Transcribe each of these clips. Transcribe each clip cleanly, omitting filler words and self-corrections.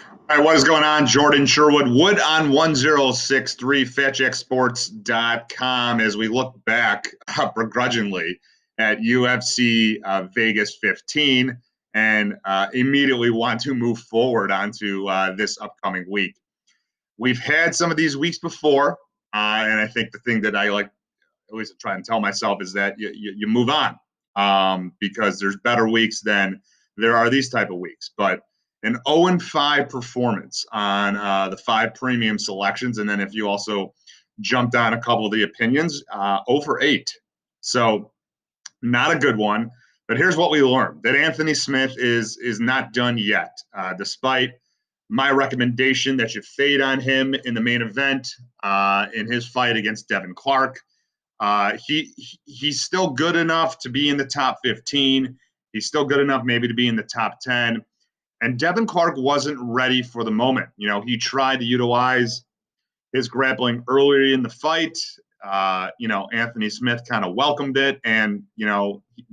All right, what is going on? Jordan Sherwood, Wood on 1063, FatJackSports.com as we look back begrudgingly at UFC Vegas 15 and immediately want to move forward onto this upcoming week. We've had some of these weeks before, and I think the thing that I like at least try and tell myself is that you move on because there's better weeks than there are these type of weeks. But an 0-5 performance on the 5 premium selections, and then if you also jumped on a couple of the opinions, 0-8. So not a good one. But here's what we learned: that Anthony Smith is not done yet, despite my recommendation that you fade on him in the main event in his fight against Devin Clark. He's still good enough to be in the top 15. He's still good enough maybe to be in the top 10. And Devin Clark wasn't ready for the moment. You know, he tried to utilize his grappling earlier in the fight. Anthony Smith kind of welcomed it, and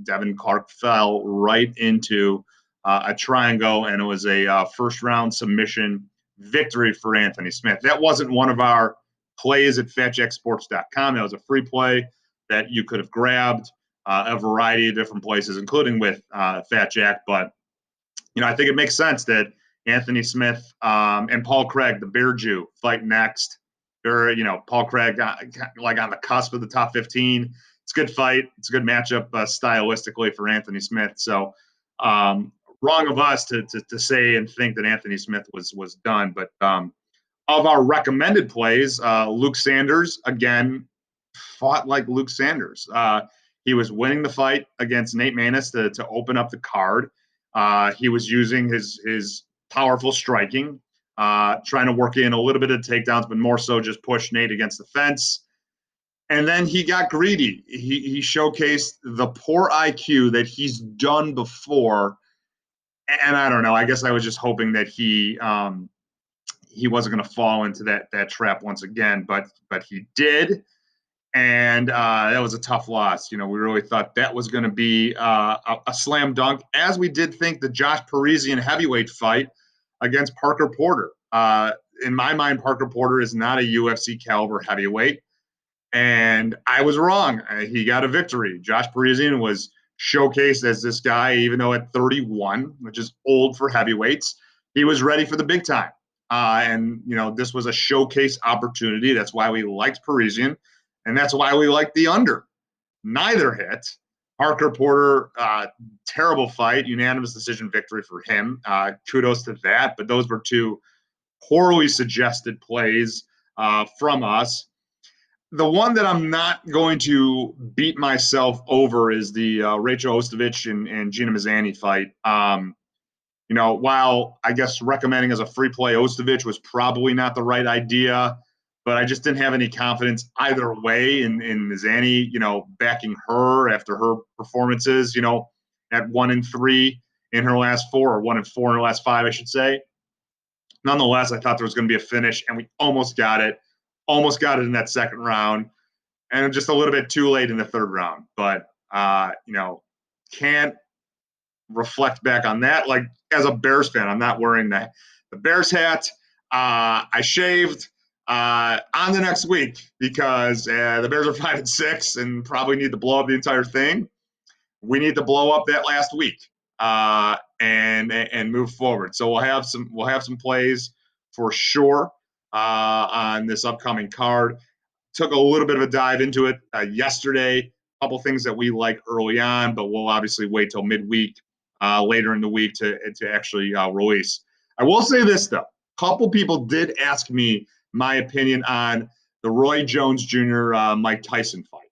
Devin Clark fell right into a triangle, and it was a first round submission victory for Anthony Smith. That wasn't one of our plays at FatJackSports.com. That was a free play that you could have grabbed a variety of different places, including with Fat Jack. But I think it makes sense that Anthony Smith and Paul Craig, the Bear Jew, fight next. They're, Paul Craig, like on the cusp of the top 15. It's a good fight. It's a good matchup stylistically for Anthony Smith. So wrong of us to say and think that Anthony Smith was done. But of our recommended plays, Luke Sanders, again, fought like Luke Sanders. He was winning the fight against Nate Maness to open up the card. He was using his powerful striking, trying to work in a little bit of takedowns, but more so just push Nate against the fence. And then he got greedy. He showcased the poor IQ that he's done before. And I don't know. I guess I was just hoping that he wasn't going to fall into that trap once again, but he did. And that was a tough loss. We really thought that was going to be a slam dunk, as we did think the Josh Parisian heavyweight fight against Parker Porter. In my mind, Parker Porter is not a UFC caliber heavyweight, and I was wrong. He got a victory. Josh Parisian was showcased as this guy, even though at 31, which is old for heavyweights, he was ready for the big time. And this was a showcase opportunity. That's why we liked Parisian. And that's why we like the under. Neither hit. Parker Porter, terrible fight, unanimous decision victory for him. Kudos to that. But those were two poorly suggested plays from us. The one that I'm not going to beat myself over is the Rachel Ostovich and Gina Mazany fight. While I guess recommending as a free play Ostovich was probably not the right idea, but I just didn't have any confidence either way in Mazany, backing her after her performances, at 1-3 in her last 4, or 1-4 in her last 5, I should say. Nonetheless, I thought there was going to be a finish, and we almost got it in that second round, and just a little bit too late in the third round. But, can't reflect back on that. Like, as a Bears fan, I'm not wearing the Bears hat. I shaved on the next week because the Bears are 5-6 and probably need to blow up the entire thing. We need to blow up that last week and move forward. So we'll have some plays for sure on this upcoming card. Took a little bit of a dive into it yesterday. A couple things that we like early on, but we'll obviously wait till midweek later in the week to actually release. I will say this though: a couple people did ask me my opinion on the Roy Jones Jr. Mike Tyson fight.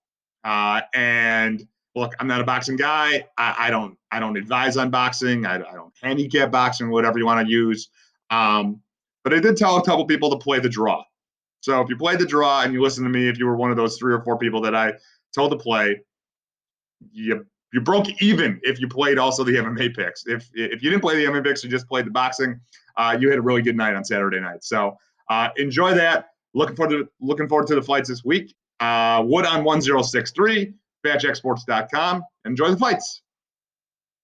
And look, I'm not a boxing guy. I don't advise on boxing. I don't handicap boxing, whatever you want to use. But I did tell a couple people to play the draw. So if you played the draw and you listen to me, if you were one of those 3 or 4 people that I told to play, you broke even if you played also the MMA picks. If you didn't play the MMA picks, you just played the boxing, you had a really good night on Saturday night. So enjoy that. Looking forward to the fights this week. Wood on 1063, FatJackSports.com. Enjoy the fights.